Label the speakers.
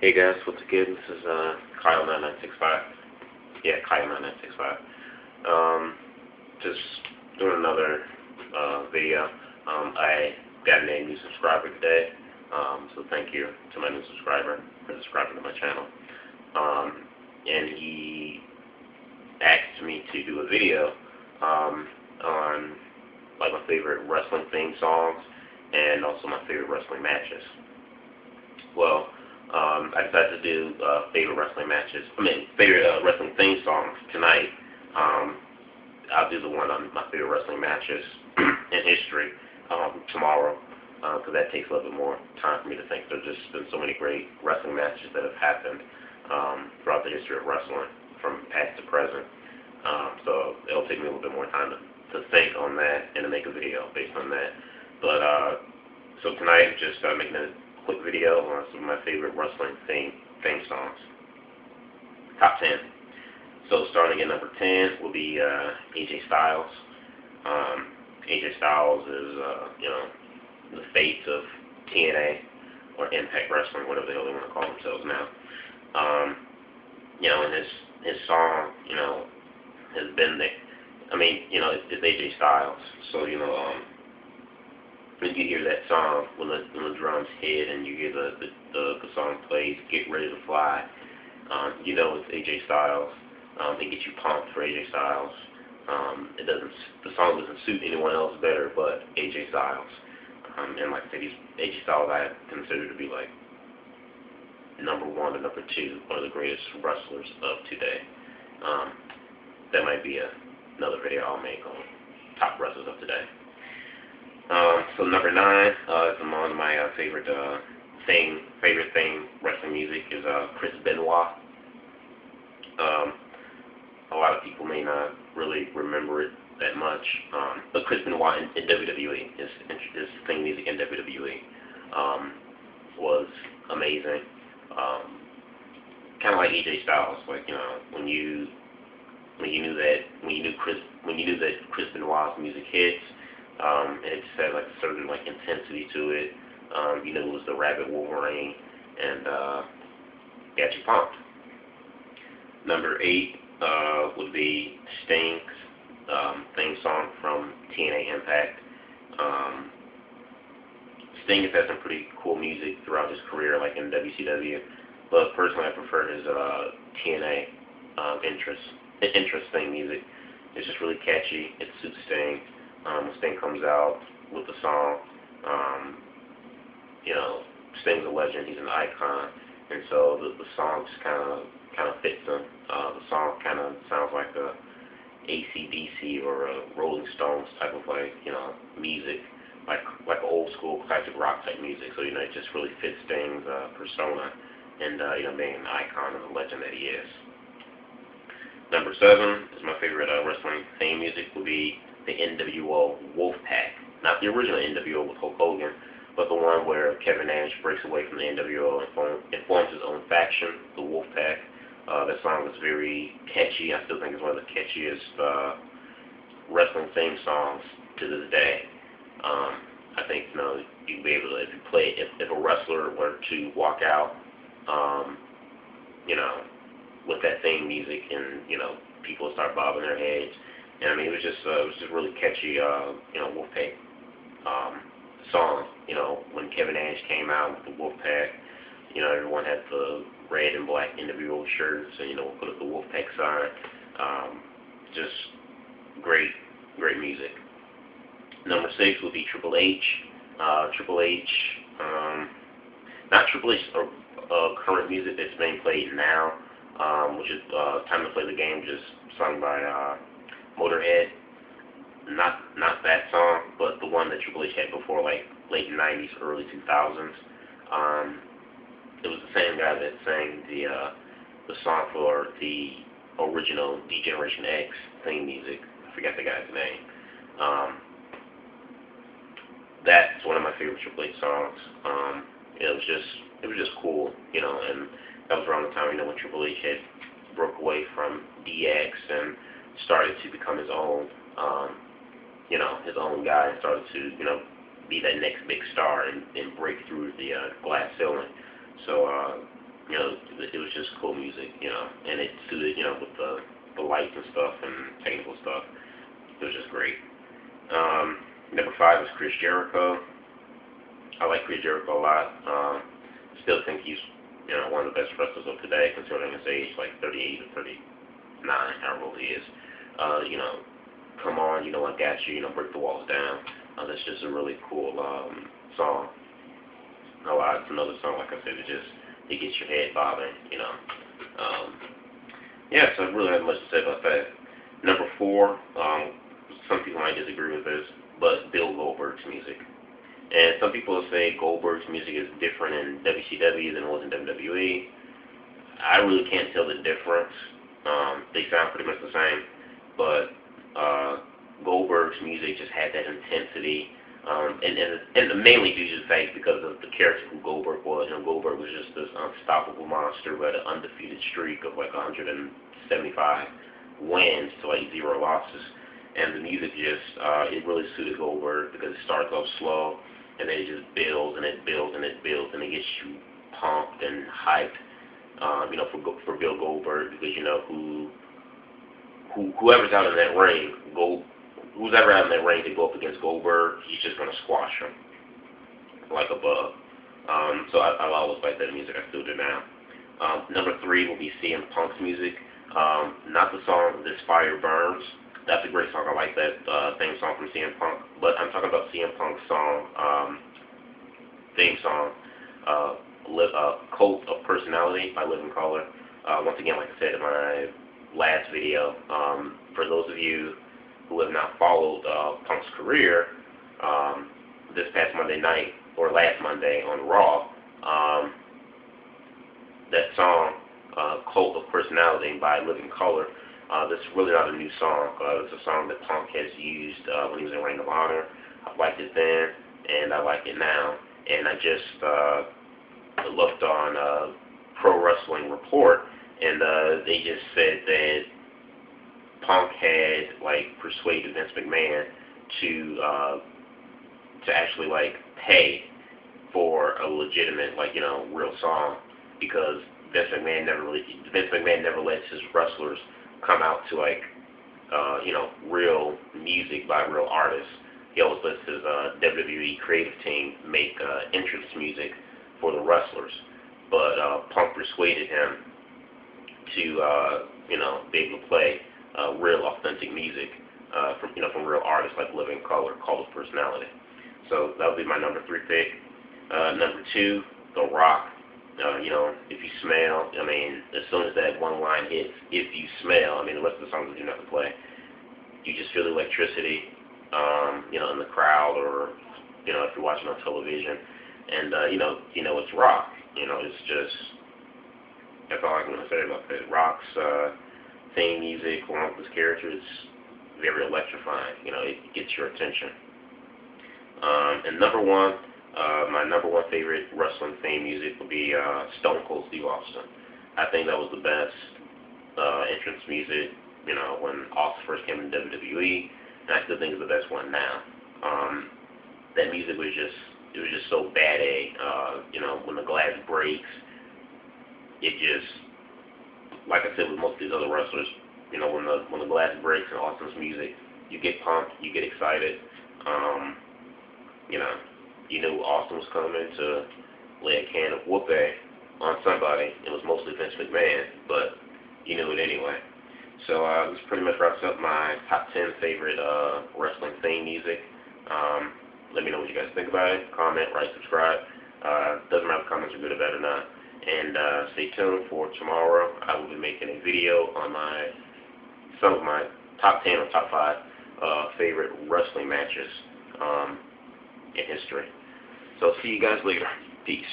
Speaker 1: Hey guys, what's good? This is Kyle9965. Yeah, Kyle9965. Just doing another video. I got a new subscriber today. So thank you to my new subscriber for subscribing to my channel. And he asked me to do a video on like my favorite wrestling theme songs and also my favorite wrestling matches. Well, I decided to do favorite wrestling theme songs tonight. I'll do the one on my favorite wrestling matches in history tomorrow, because that takes a little bit more time for me to think. There's just been so many great wrestling matches that have happened throughout the history of wrestling, from past to present. So it'll take me a little bit more time to think on that and to make a video based on that. But so tonight, just making a quick video on some of my favorite wrestling theme songs. Top 10. So starting at number 10 will be AJ Styles. AJ Styles is, the face of TNA or Impact Wrestling, whatever the hell they want to call themselves now. And his song, has been there. It's AJ Styles, so when you hear that song, when the drums hit and you hear the song plays, Get Ready to Fly, it's AJ Styles. It gets you pumped for AJ Styles. The song doesn't suit anyone else better but AJ Styles. And like I said, AJ Styles I consider to be like number 1 or number 2, one of the greatest wrestlers of today. That might be another video I'll make on top wrestlers of today. So number 9 is among my favorite theme wrestling music is Chris Benoit. A lot of people may not really remember it that much, but Chris Benoit in WWE, his theme music in WWE was amazing. Kind of like AJ Styles, like when you knew that Chris Benoit's music hits. And it just had like a certain like intensity to it. It was the Rabbit Wolverine, and got you pumped. Number 8 would be Sting's theme song from TNA Impact. Sting has had some pretty cool music throughout his career, like in WCW, but personally I prefer his TNA interesting music. It's just really catchy. It suits Sting. When Sting comes out with the song, Sting's a legend. He's an icon, and so the song just kind of fits him. The song kind of sounds like a AC/DC or a Rolling Stones type of music, like old school classic rock type music. So it just really fits Sting's persona, and being an icon and the legend that he is. Number 7 is my favorite wrestling theme music. Will be the NWO Wolfpack. Not the original NWO with Hulk Hogan, but the one where Kevin Nash breaks away from the NWO and forms his own faction, the Wolfpack. That song is very catchy. I still think it's one of the catchiest wrestling theme songs to this day. I think you'd be able to, if you play, if a wrestler were to walk out, with that theme music, and people start bobbing their heads. And it was just really catchy, Wolfpack song. When Kevin Nash came out with the Wolfpack, everyone had the red and black NWO shirts, and we'll put up the Wolfpack sign. Just great music. Number 6 will be Triple H. Triple H, not Triple H current music that's being played now, which is Time to Play the Game, just sung by Motorhead. Not that song, but the one that Triple H had before, like late 90s, early 2000s. It was the same guy that sang the song for the original D-Generation X theme music. I forgot the guy's name. That's one of my favorite Triple H songs. It was just cool, and that was around the time, when Triple H had broke away from DX and started to become his own, his own guy, and started to, be that next big star and break through the glass ceiling. So You know, it was just cool music, you know, and it suited, you know, with the lights and stuff and technical stuff. It was just great. Number 5 is Chris Jericho. I like Chris Jericho a lot. Still think he's, you know, one of the best wrestlers of today, considering his age, like 38 or 39, however old he is. You know, come on, you know I got you, you know, break the walls down. That's just a really cool song. It's another song, like I said, it gets your head bobbing, you know. Yeah, so I really have much to say about that. Number 4, some people might disagree with this, but Bill Goldberg's music. And some people say Goldberg's music is different in WCW than it was in WWE. I really can't tell the difference. They sound pretty much the same, but Goldberg's music just had that intensity, and mainly due to the fact because of the character who Goldberg was. You know, Goldberg was just this unstoppable monster who had an undefeated streak of like 175 wins to like 0 losses. And the music just, it really suited Goldberg because it starts off slow, and then it just builds and it builds and it builds, and it gets you pumped and hyped, you know, for Bill Goldberg, because you know whoever's out in that ring, who's ever out in that ring to go up against Goldberg, he's just gonna squash him like a bug. So I always like that music. I still do now. Number 3 will be CM Punk's music. Not the song "This Fire Burns." That's a great song. I like that theme song from CM Punk. But I'm talking about CM Punk's song, theme song, "Cult of Personality" by Living Colour. Once again, like I said in my last video, for those of you who have not followed Punk's career, this past Monday night, or last Monday on Raw, that song, "Cult of Personality" by Living Colour, this is really not a new song. It's a song that Punk has used when he was in Ring of Honor. I liked it then, and I like it now. And I just looked on Pro Wrestling Report, and they just said that Punk had like persuaded Vince McMahon to actually like pay for a legitimate, like, you know, real song, because Vince McMahon never lets his wrestlers come out to like you know, real music by real artists. He always lets his WWE creative team make entrance music for the wrestlers. But Punk persuaded him to you know, be able to play real authentic music from real artists like Living Colour, Cult of Personality. So that would be my number 3 pick. Number 2, The Rock. You know, If You Smell. I mean, as soon as that one line hits, "If you smell," I mean, the rest of the songs that you have to play, you just feel the electricity, you know, in the crowd, or you know, if you're watching on television, and you know, it's Rock. You know, it's just, that's all I'm gonna say about that. Rock's theme music, along with his character, is very electrifying. You know, it gets your attention. And number 1. My number 1 favorite wrestling theme music would be Stone Cold Steve Austin. I think that was the best entrance music, you know, when Austin first came in WWE, and I still think it's the best one now. That music was just so bad. You know, when the glass breaks, it just, like I said with most of these other wrestlers, you know, when the glass breaks in Austin's music, you get pumped, you get excited. You know, you knew Austin was coming to lay a can of whoopee on somebody. It was mostly Vince McMahon, but you knew it anyway. So this pretty much wraps up my top 10 favorite wrestling theme music. Let me know what you guys think about it. Comment, write, subscribe. Doesn't matter if comments are good or bad or not. And stay tuned for tomorrow. I will be making a video on some of my top 10 or top 5 favorite wrestling matches in history. So see you guys later. Peace.